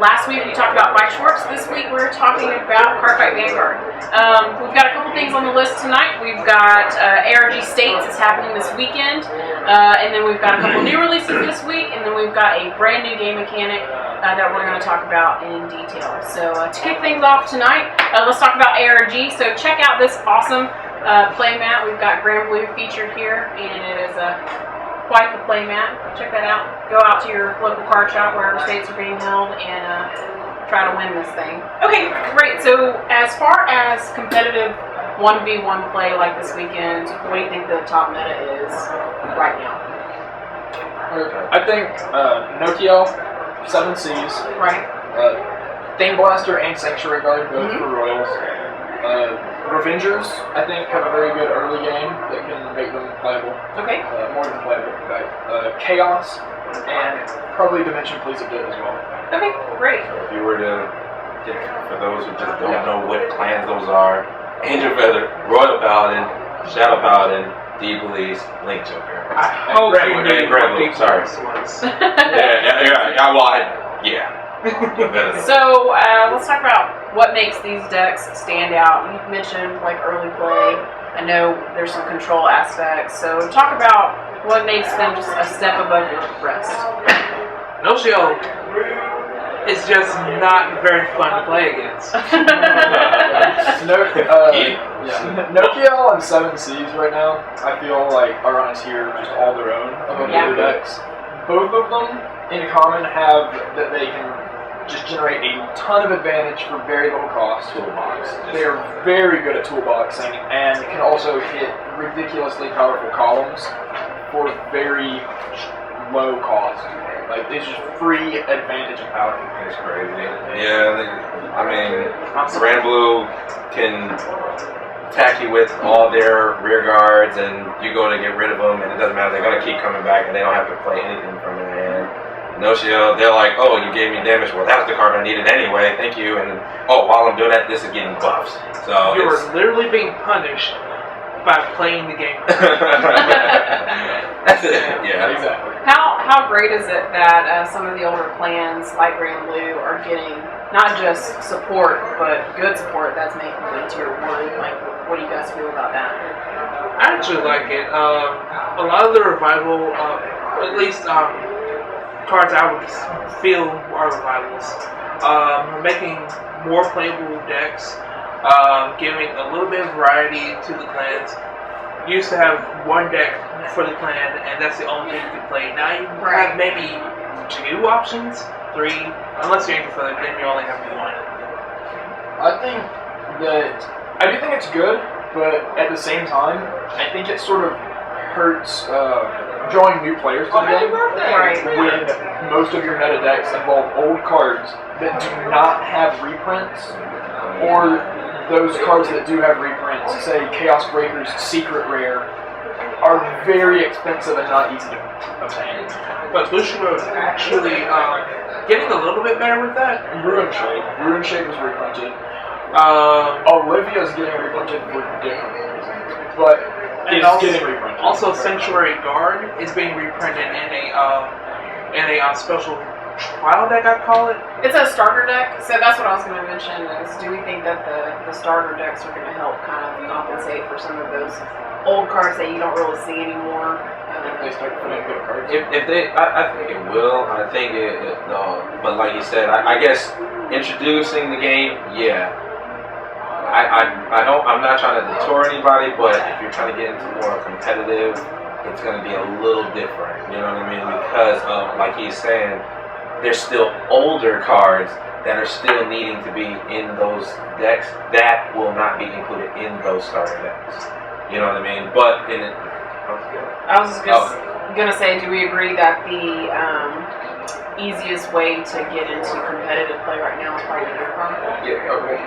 Last week we talked about Weiss Schwarz. This week we're talking about Cardfight Vanguard. We've got a couple things on the list tonight. We've got ARG States is happening this weekend, and then we've got a couple new releases this week, and then we've got a brand new game mechanic that we're going to talk about in detail. So to kick things off tonight, let's talk about ARG. So check out this awesome playmat. We've got Grand Blue featured here, and it is quite the playmat. Check that out. Go out to your local card shop wherever states are being held and try to win this thing. Okay, great. So as far as competitive 1v1 play like this weekend, what do you think the top meta is right now? I think Nokia, 7 Cs, Right. Thane Blaster and Sanctuary Guard both for Royals. Revengers, I think, have a very good early game that can make them playable. Okay. More than playable, in fact. Chaos, and probably Dimension Please a bit as well. Okay, great. If you were to get, for those who just don't know what clans those are, Angel Feather, Royal Paladin, Shadow Paladin, D-Police, Link Joker. Sorry. So let's talk about what makes these decks stand out. You mentioned like early play. I know there's some control aspects. So talk about what makes them just a step above the rest. Nokia is just not very fun to play against. Nokia and 7 Cs right now, I feel like are on a tier just all their own above the other decks. Both of them in common have that they can just generate a ton of advantage for very little cost. Toolbox. They're very good at toolboxing and can also hit ridiculously powerful columns for very low cost. Like, it's just free advantage and power. It's crazy. Yeah, I mean, Grand Blue can attack you with all their rear guards, and you go to get rid of them, and it doesn't matter. They're going to keep coming back, and they don't have to play anything from their hand. Nokia, they're like, oh, you gave me damage. Well, that was the card I needed anyway. Thank you. And oh, while I'm doing that, this is getting buffs. So you are literally being punished by playing the game. That's it. Yeah, exactly. How great is it that some of the older clans like Grand Blue are getting not just support, but good support that's making them tier 1? Like, what do you guys feel about that? I actually like it. A lot of the revival, at least cards I would feel are revivals, are making more playable decks, giving a little bit of variety to the clans. You used to have one deck for the clan, and that's the only thing you could play. Now you have maybe 2 options, 3, unless you're aiming for them, then you only have 1. I do think it's good, but at the same time, I think it sort of hurts drawing new players to the game. When most of your meta decks involve old cards that do not have reprints, or those cards that do have reprints, say Chaos Breaker's Secret Rare, are very expensive and not easy to obtain. But Bushiroad is actually getting a little bit better with that. Ruin Shape was reprinted. Olivia's getting reprinted for different reasons, but it's getting reprinted. Also, Sanctuary Guard is being reprinted in a special trial deck, I'd call it. It's a starter deck, so that's what I was going to mention is, do we think that the starter decks are going to help kind of compensate for some of those old cards that you don't really see anymore? If they start putting good cards. If they, I think it will. I think but like you said, I guess introducing the game, yeah. I'm not trying to deter anybody, but if you're trying to get into more competitive, it's going to be a little different. You know what I mean? Because of, like he's saying, there's still older cards that are still needing to be in those decks that will not be included in those starter decks. You know what I mean? But in it, I was just gonna say, do we agree that the easiest way to get into competitive play right now is probably Gear Chronicle? Yeah, okay.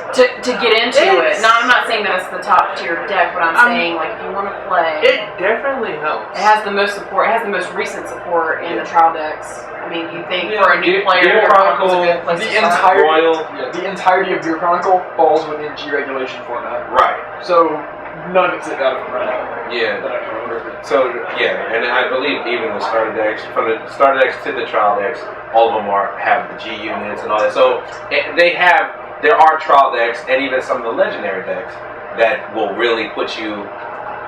To get into it. No, I'm not saying that it's the top tier deck, but I'm saying like if you want to play, it definitely helps. It has the most support. It has the most recent support in the trial decks. I mean, you think for a new player, Gear Chronicle is a good place to start. The entirety of Gear Chronicle falls within G regulation format. Right. So none of it's out of front. Yeah. So yeah, and I believe even the starter decks, from the starter decks to the trial decks, all of them have the G units and all that. So there are trial decks and even some of the legendary decks that will really put you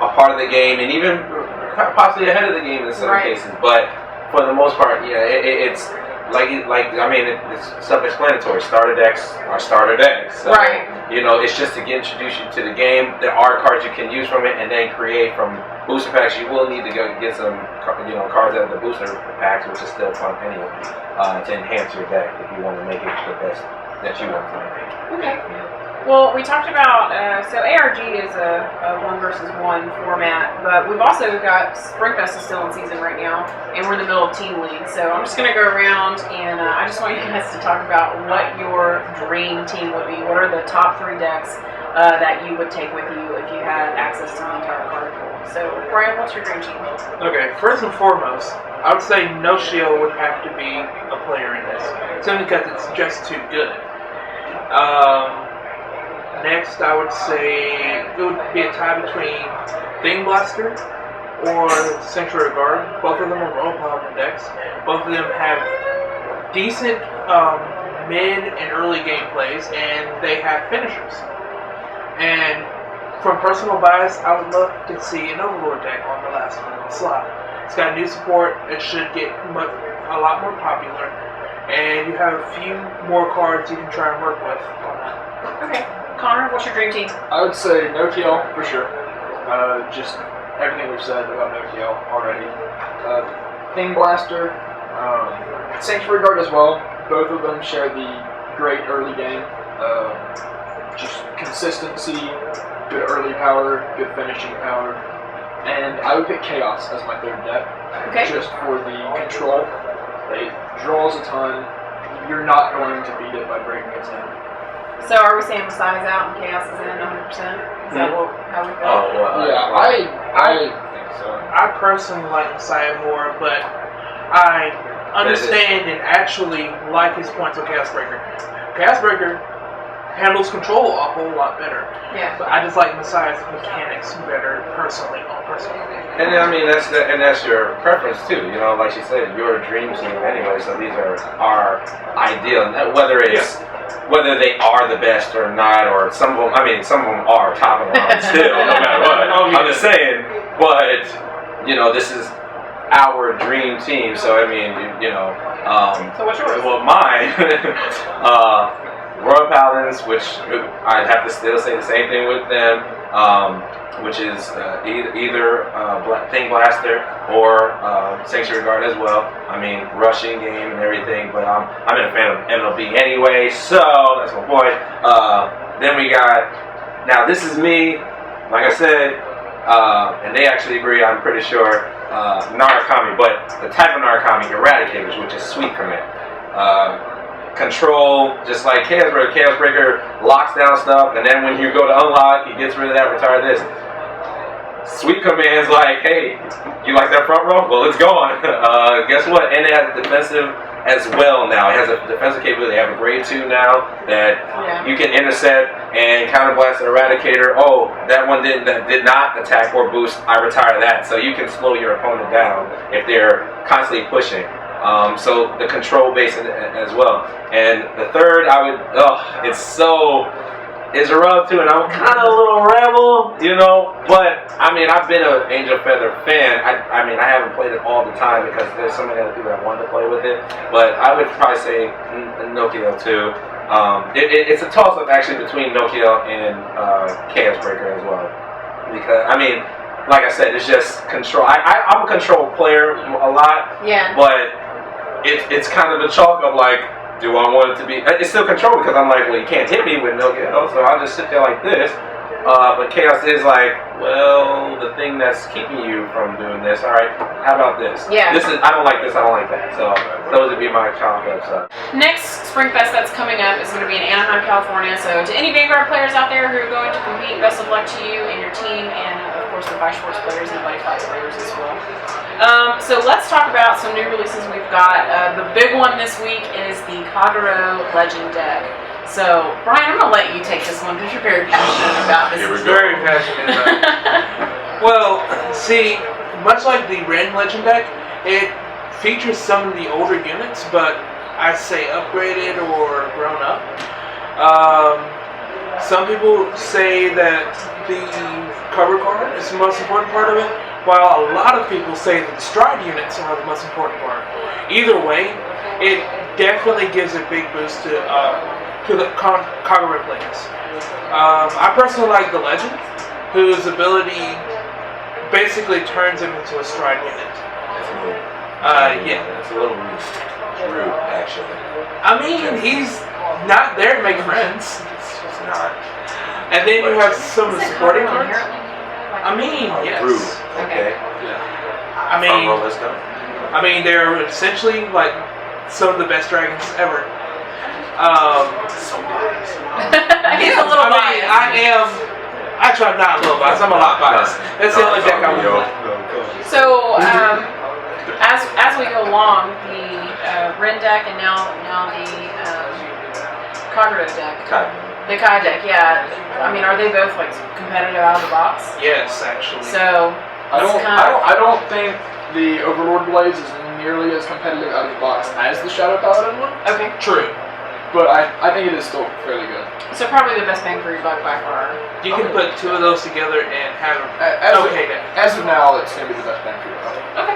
a part of the game and even possibly ahead of the game in some cases. But for the most part, yeah, it's it's self-explanatory. Starter decks are starter decks. So, you know, it's just to introduce you to the game. There are cards you can use from it, and then create from booster packs. You will need to go get some, cards out of the booster packs, which is still fun anyway, to enhance your deck if you want to make it the best that you want to make. Okay. Well, we talked about, so ARG is a 1 versus 1 format, but we've also got Springfest is still in season right now, and we're in the middle of Team League. So I'm just going to go around, and I just want you guys to talk about what your dream team would be. What are the top 3 decks that you would take with you if you had access to the entire card pool? So, Brian, what's your dream team? Okay, first and foremost, I would say No Shield would have to be a player in this, simply because it's just too good. Next, I would say it would be a tie between Thing Blaster or Sanctuary Guard. Both of them are Royal Paladin decks. Both of them have decent mid and early gameplays, and they have finishers. And from personal bias, I would love to see an Overlord deck on the last slot. It's got new support. It should get a lot more popular, and you have a few more cards you can try and work with on that. Okay. Connor, what's your dream team? I would say no TL for sure. Just everything we've said about no TL already. Thing Blaster, Sanctuary Guard as well. Both of them share the great early game. Just consistency, good early power, good finishing power. And I would pick Chaos as my 3rd deck. Okay. Just for the control. It draws a ton. You're not going to beat it by breaking its in. So are we saying Messiah's out and Chaos is in 100%? Is that how we feel? Oh, well, yeah, I think so. I personally like Messiah more, but I understand and actually like his points on Chaos Breaker. Chaos Breaker handles control a whole lot better. Yeah. But I just like Messiah's mechanics better personally. And I mean that's your preference too. You know, like she said, your dream team anyway. So these are our ideal. Whether they are the best or not, or some of them are top of the line still, no matter what. I'm just saying, but this is our dream team. So I mean, so what's yours? Well, mine, Royal Paladins, which I'd have to still say the same thing with them, which is either Thing Blaster or Sanctuary Guard as well. I mean, rushing game and everything, but I'm a fan of MLB anyway, so that's my boy. Then we got, now this is me, like I said, and they actually agree, I'm pretty sure, Narukami, but the type of Narukami, Eradicators, which is Sweet Command. Control, just like Chaos Breaker. Chaos Breaker locks down stuff, and then when you go to unlock, he gets rid of that, retire this. Sweet Command's like, hey, you like that front row? Well, it's gone. Guess what? And it has a defensive as well now. It has a defensive capability. They have a grade 2 now that you can intercept and counterblast an Eradicator. Oh, that one did not attack or boost. I retire that. So you can slow your opponent down if they're constantly pushing. So the control base as well. And the 3rd, it's rough too, and I'm kind of a little rebel, but I mean, I've been an Angel Feather fan. I mean, I haven't played it all the time because there's so many other people that want to play with it, but I would probably say Nokia too. It's a toss-up actually between Nokia and Chaos Breaker as well, because I mean, like I said, it's just control. I'm a control player a lot, but it's kind of a chalk of like, do I want it to be? It's still control because I'm like, well, you can't hit me with Nokia, so I'll just sit there like this. But Chaos is like, well, the thing that's keeping you from doing this. All right, how about this? Yeah. I don't like this. I don't like that. So those would be my chalk-ups. Next Springfest that's coming up is going to be in Anaheim, California. So to any Vanguard players out there who are going to compete, best of luck to you and your team, and of course the Weiss Schwarz players and Buddy Fight players as well. So let's talk about some new releases we've got. The big one this week is the Kagero Legend deck. So, Brian, I'm going to let you take this one because you're very passionate about this. Very passionate about it. Well, see, much like the Ren Legend deck, it features some of the older units, but I say upgraded or grown up. Some people say that the cover card is the most important part of it, while a lot of people say that the stride units are the most important part. Either way, it definitely gives a big boost to the Kagura players. I personally like the Legend, whose ability basically turns him into a stride unit. Yeah. That's a little rude, actually. I mean, he's not there to make friends. It's not. And then you have some of the Is it supporting covered cards. inherently? I mean, yes. Rude. Okay. I mean, Front row, let's go. they're essentially like some of the best dragons ever. So biased. He's a little biased. Actually, I'm not a little biased. I'm a lot biased. That's the only deck I would play. So, as we go along, the Ren deck and now the Kagura deck, the Kai deck, yeah. I mean, are they both like competitive out of the box? Yes, actually. So, I don't think the Overlord Blades is nearly as competitive out of the box as the Shadow Paladin one. okay. True. But I think it is still fairly good. So probably the best bang for your buck by far. You can put two of those together and have As deck. As of now, it's going to be the best bang for your buck. Okay.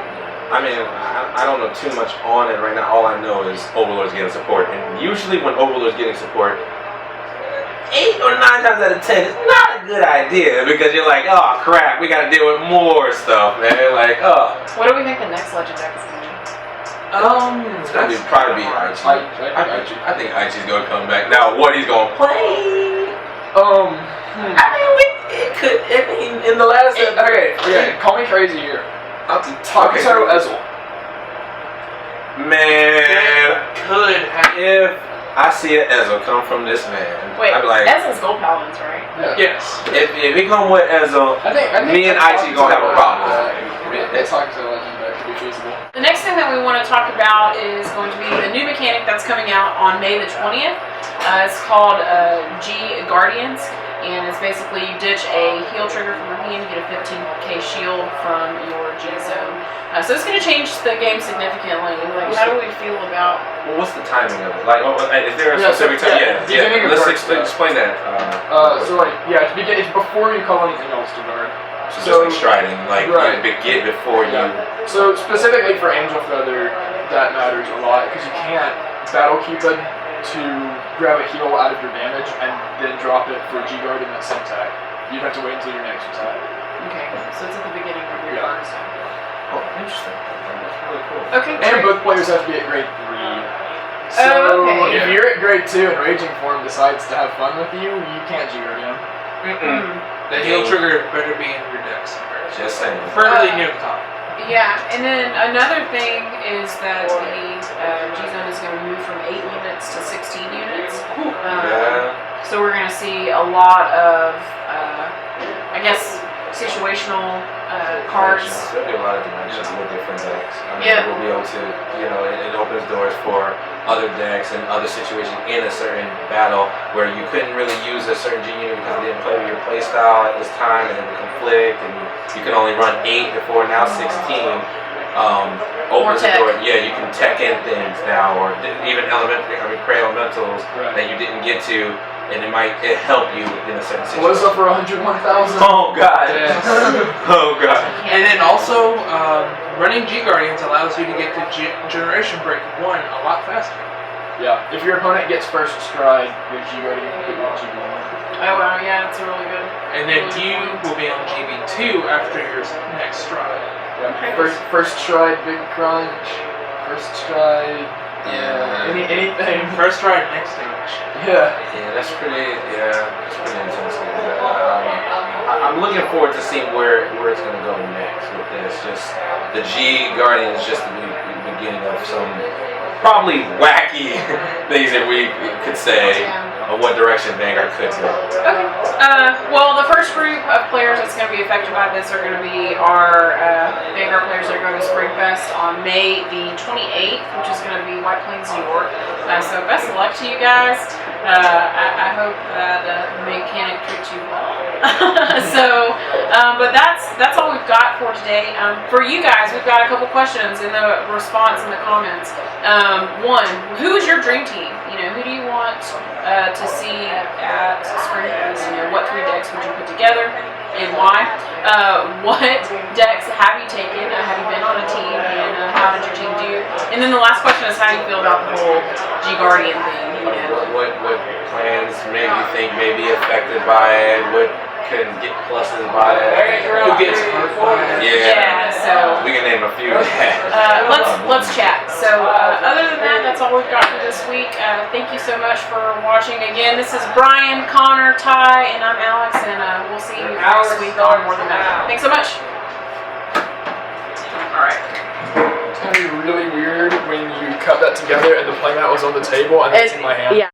I mean, I don't know too much on it right now. All I know is Overlord's getting support. And usually when Overlord's getting support, 8 or 9 times out of 10, it's not a good idea. Because you're like, oh crap, we got to deal with more stuff, man. Like, oh. What do we think the next Legend deck is going to be? It's going to probably be Aichi. I think Aichi's going to come back. Now, what he's going to play? I mean, it could. I mean, in the last. Okay, call me crazy here. Takuto Ezel. Man, Could have. if I see an Ezel come from this man, Wait, I'd be like, Ezel's Gold Paladins, right? Yeah. Yes. if he come with Ezel, I think me and Aichi gonna have a problem. Takuto Legend deck could be feasible. The next thing that we want to talk about is going to be the new mechanic that's coming out on May the 20th. It's called G Guardians, and it's basically you ditch a heal trigger from your hand, you get a 15k shield from your G zone. So it's going to change the game significantly. Like, how do we feel about? Well, what's the timing of it? Like, is there a specific time? Yeah. Let's explain that. So like, it's before you call anything else to guard. So just like striding, like right. you get before you. So specifically for Angel Feather, that matters a lot because you can't battle Cupid to grab a heal out of your damage and then drop it for G Guard in that same attack. You'd have to wait until your next attack. Okay, so it's at the beginning of your Yeah. burn zone. Oh, interesting. That's really cool. Okay, And great. both players have to be at grade 3. So okay. if you're at grade 2 and Raging Form decides to have fun with you, you can't G Guard him. The heal trigger better be in your deck somewhere. Just saying. Preferably near the top. Yeah, and then another thing is that the G zone is going to move from 8 units to 16 units. So we're going to see a lot of, I guess, situational cards. There'll be a lot of dimensions with different decks. I mean, Yeah. we'll be able to, it opens doors for other decks and other situations in a certain battle where you couldn't really use a certain G unit because it didn't play with your playstyle at this time and it would conflict and you can only run 8 before now 16. Opens the tech. door. Yeah, you can tech in things now or even Cray Elementals that you didn't get to. And it might help you in a certain situation. What's up for 101,000? Oh god! Yes. Oh god! And then also, running G Guardians allows you to get to Generation Break 1 a lot faster. Yeah, if your opponent gets first stride, your G Guardian can put you on GB1. Oh wow, yeah, that's really good. And then you will be on GB2 after your next stride. Yeah. First stride, big crunch. First stride. Anything. First stride, next stage. Yeah. Yeah, that's pretty intense. I'm looking forward to seeing where it's going to go next with this. Just the G Guardian is just the beginning of some probably wacky things that we could say. of what direction Vanguard could go. Okay. Well, the first group of players that's going to be affected by this are going to be our Vanguard players that are going to Springfest on May the 28th, which is going to be White Plains, New York. So best of luck to you guys. I hope that the mechanic treats you well. But that's all we've got for today. For you guys, we've got a couple questions in the response in the comments. One, who is your dream team? Who do you want to see at Springfest? What 3 decks would you put together and why? What decks have you taken? Have you been on a team and how did your team do? And then the last question is how do you feel about the whole G-Guardian thing? What plans maybe you think may be affected by it? What can get pluses by it? Who gets Cardfight? Yeah, so we can name a few. let's chat. So other than that, that's all we've got for this week. Thank you so much for watching. Again, this is Brian, Connor, Ty, and I'm Alex, and we'll see you next week on More Than That. Thanks so much. All right. It's gonna be really weird when you cut that together and the playmat was on the table and it's in my hand. Yeah.